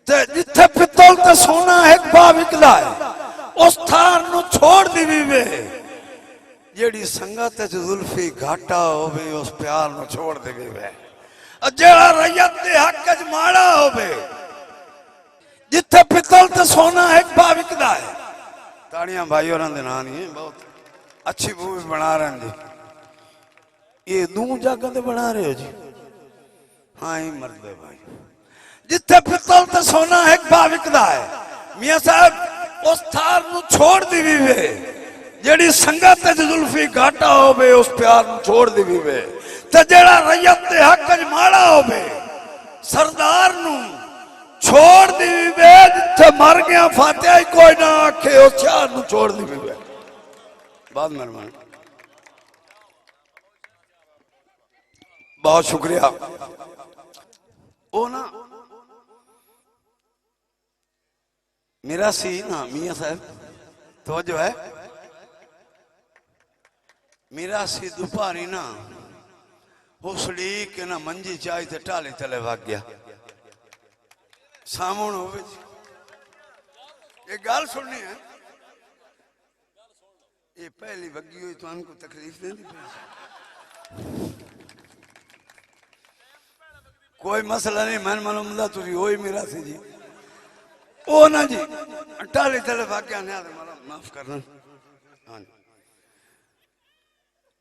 ते जिथे पित्तल ते सोना एक भाव विकदा है उस थार नु छोड़ दी वे जेड़ी संगत च जुल्फी घाटा होवे उस प्यार नु छोड़ देवी वे जेड़ा रैयत दे हक च माड़ा होवे जिथे पित्तल ते सोना एक भाव विकदा है। ताड़ियां भाई और दे नाम नहीं बहुत अच्छी मूवी बना रहे हैं जी। ये दू जगह ते बना रहे हो जी। हाँ ही मरदे भाई जिथे पित्तल ते सोना एक भाव विकदा है मियां साहब उस थार नु छोड़ दी वे जेड़ी संगत च जुल्फी घाटा होवे उस प्यार नु छोड़ दी वे ते जेड़ा रैयत दे हक च माड़ा होवे सरदार नु छोड़ दी वे जिथे मर गया फातिहा ही कोई ना आखे उस शाह नु छोड़ दी वे। बहुत मेहरबानी बहुत शुक्रिया। ओ ना मेरा सी ना मियां साहब तो जो है मेरा सी दुपारी ना उसली के ना मंजी चाय ते टाले तले भाग गया सामण हो ये गाल सुननी है ये पहली वगी हुई तो उनको तकलीफ नहीं दी कोई मसला नहीं मैं मालूम था तुझी हो ही मेरा सी जी ओ ना जी टाली तले भाग गया नहीं माफ करना। हाँ जी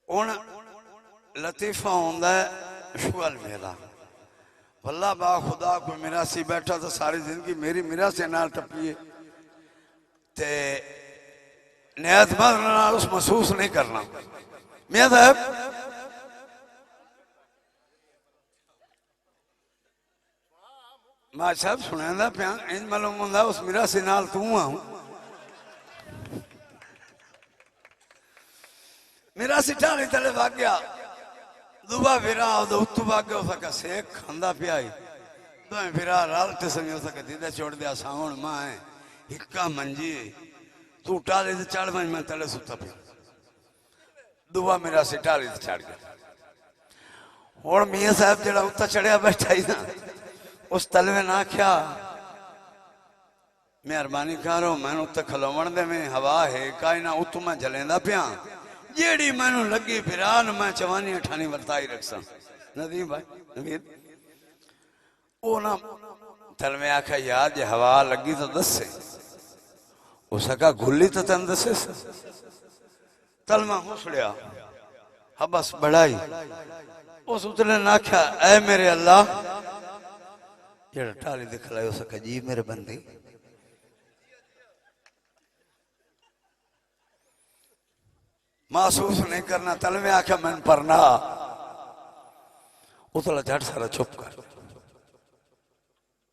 हुण लतीफा होंदा है शुअल मेरा वल्ला बा खुदा कोई मेरा सी बैठा तो सारी जिंदगी मेरी मेरा से नाल टपी ते नियत नाल उस महसूस नहीं करना। मियां साहब मैं सब सुना पिया इंज मालूम होंदा उस मेरा से नाल तू आऊं मेरा सी ठाणे तले भाग गया दुबा फिरा उत्तू भाग गया उसका सेक खांदा पिया तो फिरा रालते समय उसका दीदा छोड़ दिया सावण मां है हिक्का मंजी तू टाले से चढ़ मैं तले सुता पिया दुबा मेरा सी टाले से चढ़ गया। हुण मियां साहब जेड़ा उत्ता चढ़िया बैठा ही ना उस तलवे ना आख्या मेहरबानी करो मैं उत्ते खलोवण दे में हवा है काई ना उतू मैं जलेंदा पिया जेड़ी मैनू लगी फिरान मैं चवानी अठानी वर्ताई रखसा। नदीम भाई नवीर ओ ना तल में आखा यार जे हवा लगी तो दसे उसका गुल्ली तो तन दसे तल में हुसड़िया हबस बढ़ाई उस उतने ना आख्या ऐ मेरे अल्लाह जेड़ा टाली दिखलाए उसका जी मेरे बंदी महसूस नहीं करना तल में आख्या मन परना उतला झट सारा चुप कर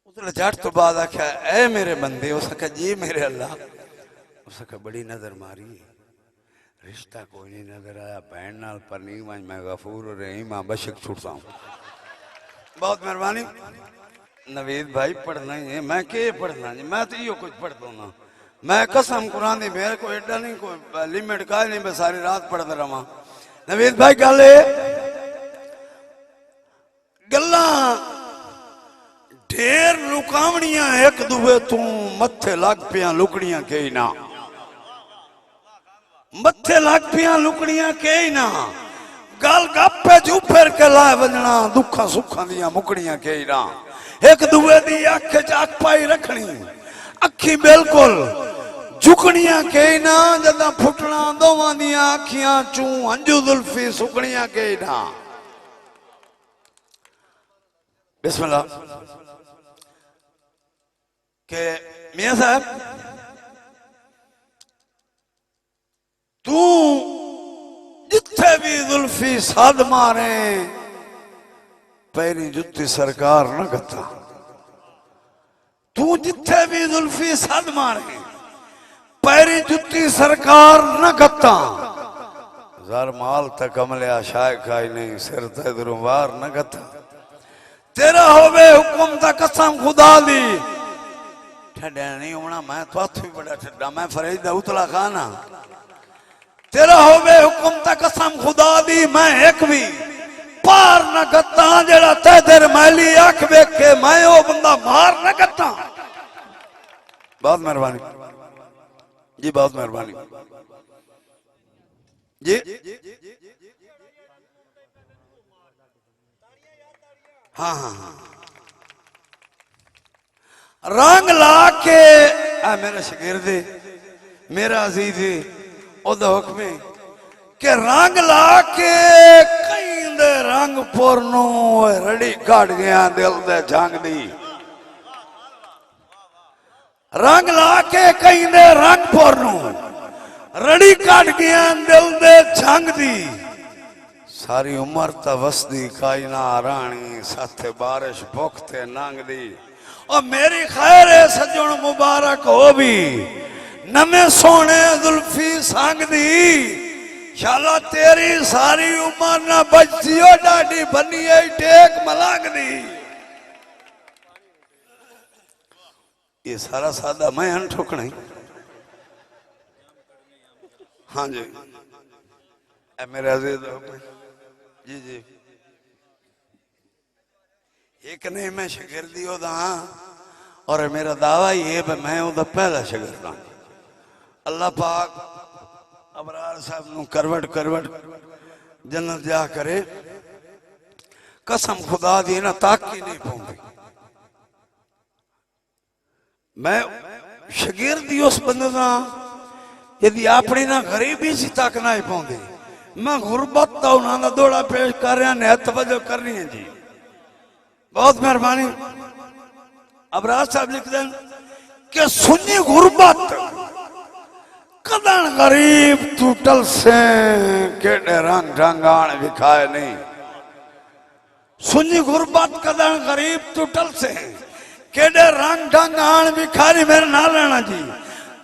उतला झट तो बाद आख्या ऐ मेरे बंदे उसका जी मेरे अल्लाह उसका बड़ी नजर मारी रिश्ता कोई नहीं नजर आया बहन नाल पर नहीं मैं गफूर रहीम बशक छूटता हूँ। बहुत मेहरबानी नवीद भाई पढ़ना ही है मैं के पढ़ना जी मैं तो यो कुछ पढ़ता हूँ ना मैं कसम कुरान दी मेरे को एडा नहीं कोई लिमिट का नहीं मैं सारी रात पढ़ता रहा। नवीद भाई गल गल्ला ढेर लुकावनियां एक दुए तू मत्थे लग पिया लुकड़ियां के ही ना मत्थे लग पिया लुकड़ियां के ही ना गल गप्पे चुफेर के लाए वजना दुखा सुखा दिया मुकड़ियां के ही ना एक दुए दी अख च अख पाई रखनी अखी बिल्कुल झुकनियां के ना जदा फुटना दोवां दियां अखियां चू अंजू जुल्फी सुकनियां के ना। बिस्मिल्लाह के मियां साहब तू जिथे भी जुल्फी साध मारे पैरी जुत्ती सरकार न गता तू जिथे भी जुल्फी साध मारे पैरी जुत्ती सरकार न गता जर माल तक अमलिया शाय खाई नहीं सिर तदरुवार न गता तेरा होवे हुक्म ता कसम खुदा दी ठड्डा नहीं होना मैं तो भी बड़ा ठड्डा मैं फरीद उतला खाना तेरा होवे हुक्म ता कसम खुदा दी मैं एक भी पार न गता जेड़ा ते तेरे मैली अख वेख के मैं ओ बंदा मार न गता। बहुत मेहरबानी जी, बहुत मेहरबानी जी। हाँ हाँ हाँ, रंग ला के मेरा शगिर्द मेरा अजीज ओदा हुक्म है कि रंग ला के कई दे रंग पुरनू रड़ी काट गया दिल दे जंग दी। रंग ला के कई दे रंग पुरनू रड़ी काट गया दिल दे जंग दी। सारी उम्र त वसदी कायना रानी साथे बारिश भुखते नंग दी। और मेरी खैर है सजण मुबारक हो भी नमे सोने जुल्फी संग दी। शाला तेरी सारी उम्र ना बचती हो डाडी बनी है टेक मलांग दी। ये सारा सादा मैं हन ठोकना ही। हाँ जी मेरे अजीज जी जी, एक नहीं मैं शिगिर्दी होदा हाँ, और मेरा दावा ही है मैं उदा पहला शिगिर्द हाँ। अल्लाह पाक अबरार साहब नू करवट करवट जन्नत जा करे, कसम खुदा दी ना ताकी नहीं पाऊंगी। मैं शिगिर्दी उस बंदे दा यदि अपनी ना गरीबी सी तक ना ही पाऊंगी। मैं गुरबत का उन्होंने दौड़ा पेश कर रहा ने तवज्जो करनी है जी, बहुत मेहरबानी। अबरार साहब लिख दें कि सुनी गुरबत कदन गरीब टूटल से केड़े रंग ढंगान विखाए नहीं। सुनी गुरबत कदन गरीब टूटल से केड़े रंग ढंगान विखाए। मेरे ना लेना जी,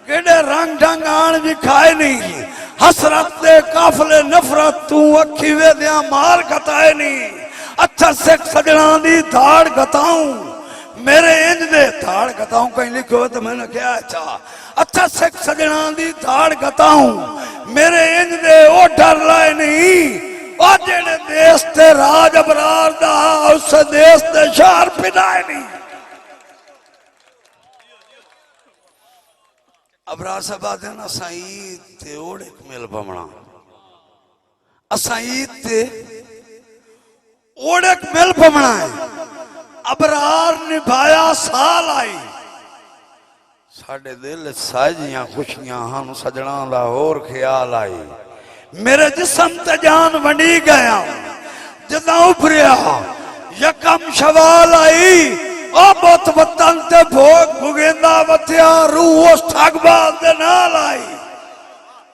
केड़े रंग ढंगान विखाए नहीं। हसरत दे काफले नफरत तू अखी वे दिया मार गताए नहीं। अच्छा सिख सजना दी धाड़ गताऊं मेरे इंज दे धाड़ गताऊं कहीं लिखो तो मैंने क्या अच्छा। अच्छा सिख सजना दी धाड़ गताऊं मेरे इंज दे ओ डर लाए नहीं। और जेड़े देश ते राज अबरार दा उस देश ते शहर पिनाए नहीं। अबरार साहब आते ना ईद ते ओड़े मिल पवना। असा ईद ते ओड़े मिल पवना है। अबरार निभाया साल आई साडे दिल साजियां खुशियां हम सजना दा होर ख्याल आई। मेरे जिस्म ते जान वंडी गया जदा उभरिया यकम शवाल आई। ओ बुत वतन ते भोग भुगेंदा वथिया रूह उस ठगबाज दे नाल आई।